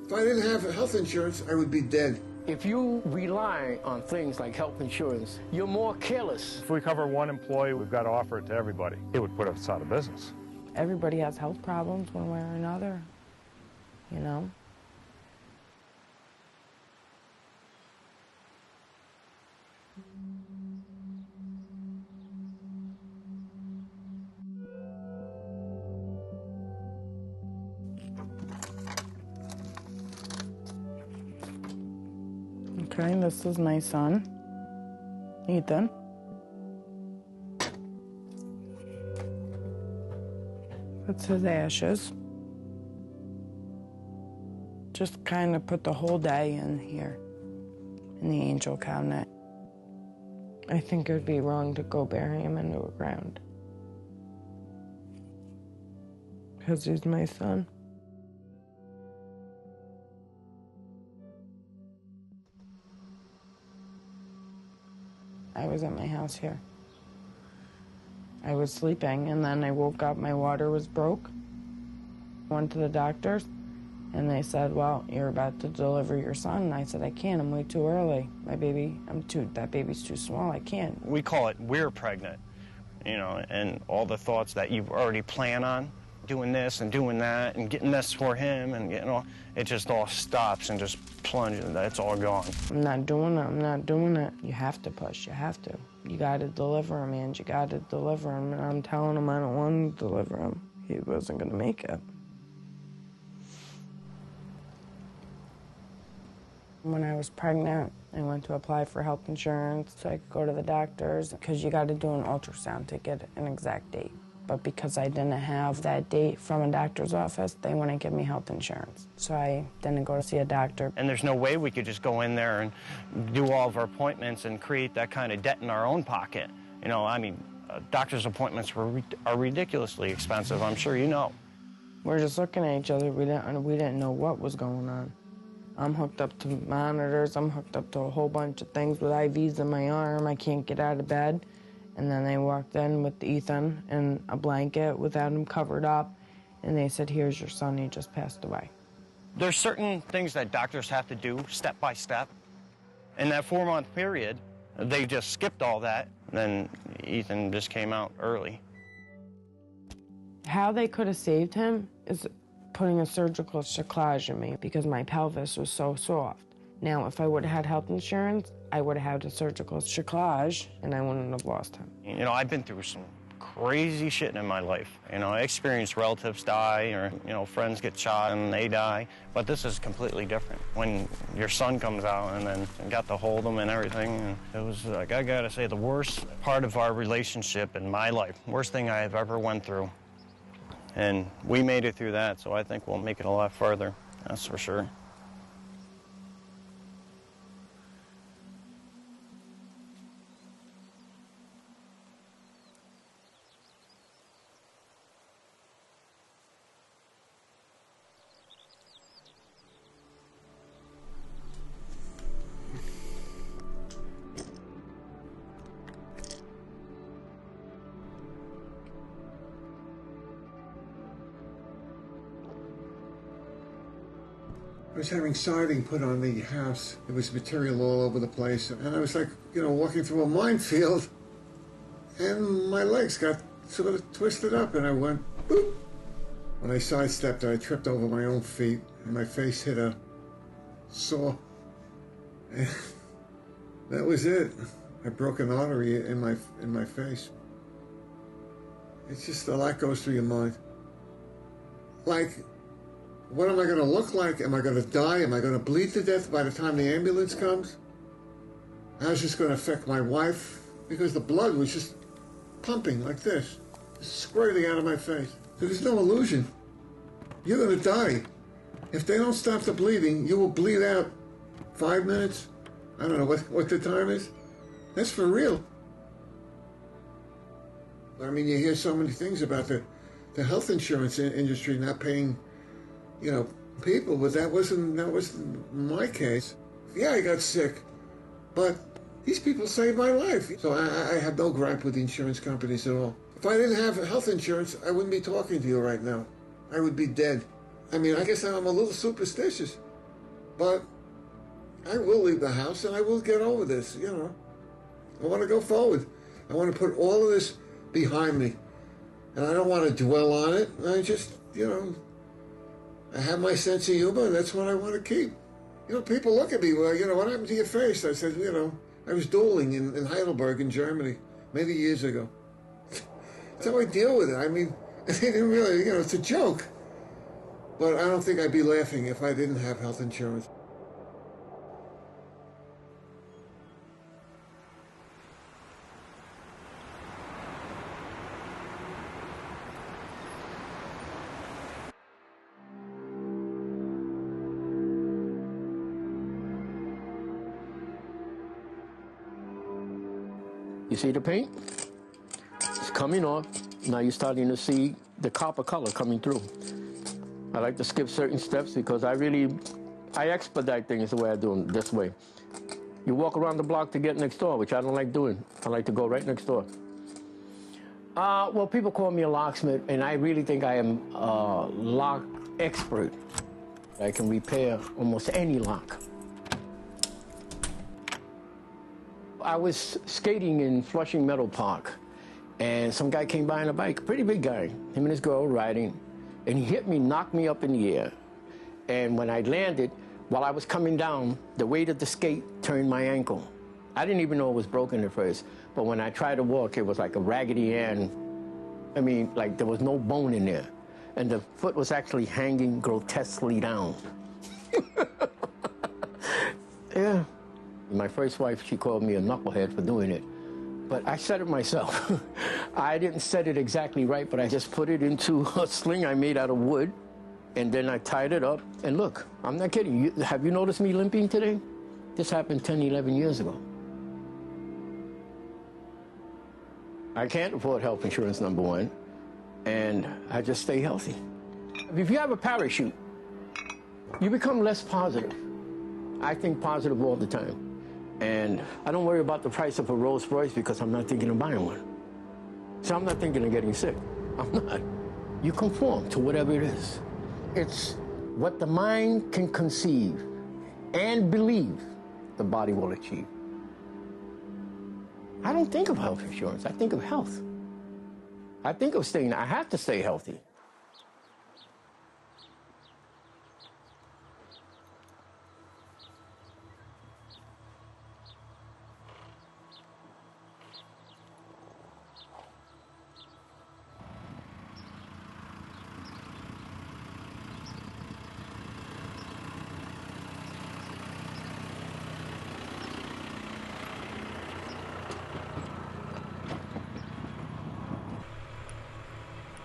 If I didn't have health insurance, I would be dead. If you rely on things like health insurance, you're more careless. If we cover one employee, we've got to offer it to everybody. It would put us out of business. Everybody has health problems one way or another, you know? Okay, this is my son, Ethan. That's his ashes. Just kind of put the whole day in here, in the angel cabinet. I think it would be wrong to go bury him into the ground. Because he's my son. I was at my house here. I was sleeping, and then I woke up, my water was broke. Went to the doctors, and they said, well, you're about to deliver your son. And I said, I can't, I'm way too early. That baby's too small, I can't. We call it we're pregnant, you know, and all the thoughts that you already plan on, doing this and doing that and getting this for him, and you know, it just all stops and just plunges, it's all gone. I'm not doing it. You have to push, you have to. You gotta deliver him, and you gotta deliver him. And I'm telling him I don't want to deliver him. He wasn't gonna make it. When I was pregnant, I went to apply for health insurance so I could go to the doctors, because you gotta do an ultrasound to get an exact date. But because I didn't have that date from a doctor's office, they wouldn't give me health insurance. So I didn't go to see a doctor. And there's no way we could just go in there and do all of our appointments and create that kind of debt in our own pocket. You know, I mean, doctor's appointments are ridiculously expensive, I'm sure you know. We're just looking at each other. We didn't know what was going on. I'm hooked up to monitors. I'm hooked up to a whole bunch of things with IVs in my arm. I can't get out of bed. And then they walked in with Ethan in a blanket without him covered up, and they said, here's your son, he just passed away. There's certain things that doctors have to do step by step. In that 4-month period, they just skipped all that, then Ethan just came out early. How they could have saved him is putting a surgical cerclage in me, because my pelvis was so soft. Now, if I would have had health insurance, I would have had a surgical cerclage, and I wouldn't have lost him. You know, I've been through some crazy shit in my life. You know, I experienced relatives die, or, you know, friends get shot and they die. But this is completely different. When your son comes out and then got to hold him and everything, and it was, like, I gotta say, the worst part of our relationship in my life, worst thing I've ever went through. And we made it through that, so I think we'll make it a lot further, that's for sure. I was having siding put on the house. There was material all over the place. And I was like, you know, walking through a minefield. And my legs got sort of twisted up and I went, boop. When I sidestepped, I tripped over my own feet and my face hit a saw. And that was it. I broke an artery in my face. It's just a lot goes through your mind. Like, what am I going to look like? Am I going to die? Am I going to bleed to death by the time the ambulance comes? How's this going to affect my wife? Because the blood was just pumping like this, squirting out of my face. So there's no illusion. You're going to die. If they don't stop the bleeding, you will bleed out 5 minutes. I don't know what the time is. That's for real. I mean, you hear so many things about the health insurance industry not paying, you know, people, but that wasn't my case. Yeah, I got sick, but these people saved my life. So I have no gripe with the insurance companies at all. If I didn't have health insurance, I wouldn't be talking to you right now. I would be dead. I mean, I guess I'm a little superstitious. But I will leave the house and I will get over this, you know. I want to go forward. I want to put all of this behind me. And I don't want to dwell on it. I just, you know, I have my sense of humor and that's what I want to keep. You know, people look at me, well, you know, what happened to your face? I said, you know, I was dueling in Heidelberg in Germany many years ago. That's how I deal with it. I mean, they didn't really, you know, it's a joke. But I don't think I'd be laughing if I didn't have health insurance. You see the paint? It's coming off. Now you're starting to see the copper color coming through. I like to skip certain steps because I expedite things the way I do them this way. You walk around the block to get next door, which I don't like doing. I like to go right next door. Well, people call me a locksmith, and I really think I am a lock expert. I can repair almost any lock. I was skating in Flushing Meadow Park, and some guy came by on a bike, pretty big guy, him and his girl riding, and he hit me, knocked me up in the air. And when I landed, while I was coming down, the weight of the skate turned my ankle. I didn't even know it was broken at first, but when I tried to walk, it was like a Raggedy Ann. I mean, like there was no bone in there. And the foot was actually hanging grotesquely down. Yeah. My first wife, she called me a knucklehead for doing it. But I said it myself. I didn't set it exactly right, but I just put it into a sling I made out of wood, and then I tied it up. And look, I'm not kidding. Have you noticed me limping today? This happened 10, 11 years ago. I can't afford health insurance, number one, and I just stay healthy. If you have a parachute, you become less positive. I think positive all the time. And I don't worry about the price of a Rolls Royce because I'm not thinking of buying one. So I'm not thinking of getting sick. I'm not. You conform to whatever it is. It's what the mind can conceive and believe the body will achieve. I don't think of health insurance. I think of health. I think of I have to stay healthy.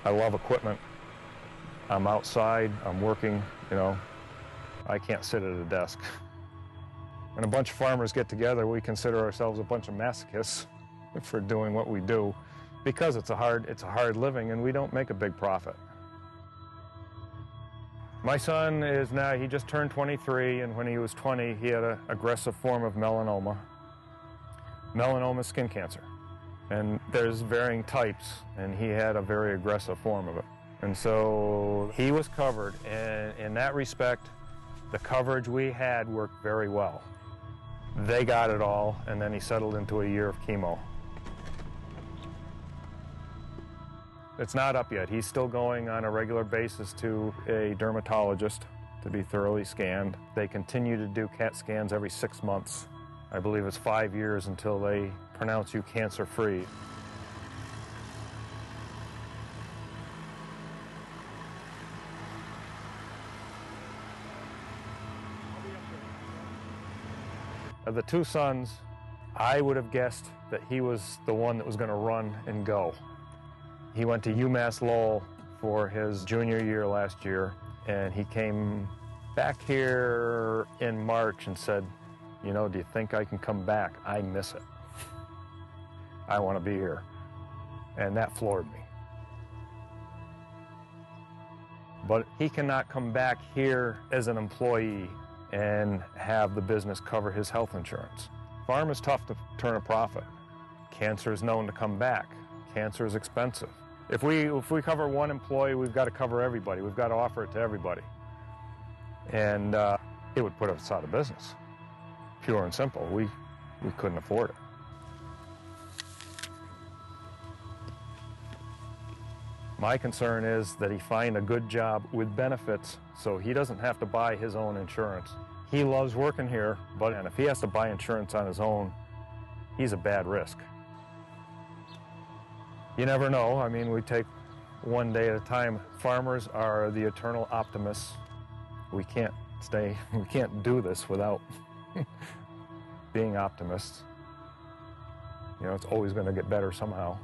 I love equipment. I'm outside, I'm working, you know. I can't sit at a desk. When a bunch of farmers get together, we consider ourselves a bunch of masochists for doing what we do because it's a hard living and we don't make a big profit. My son is now, he just turned 23, and when he was 20, he had an aggressive form of melanoma. Melanoma is skin cancer. And there's varying types, and he had a very aggressive form of it. And so he was covered, and in that respect, the coverage we had worked very well. They got it all, and then he settled into a year of chemo. It's not up yet. He's still going on a regular basis to a dermatologist to be thoroughly scanned. They continue to do CAT scans every 6 months. I believe it's 5 years until they pronounce you cancer-free. Of the two sons, I would have guessed that he was the one that was going to run and go. He went to UMass Lowell for his junior year last year, and he came back here in March and said, you know, do you think I can come back? I miss it. I want to be here. And that floored me. But he cannot come back here as an employee and have the business cover his health insurance. Farm is tough to turn a profit. Cancer is known to come back. Cancer is expensive. If we cover one employee, we've got to cover everybody. We've got to offer it to everybody. And it would put us out of business. Pure and simple. We couldn't afford it. My concern is that he find a good job with benefits so he doesn't have to buy his own insurance. He loves working here, but if he has to buy insurance on his own, he's a bad risk. You never know. I mean, we take one day at a time. Farmers are the eternal optimists. We can't do this without being optimists. You know, it's always going to get better somehow.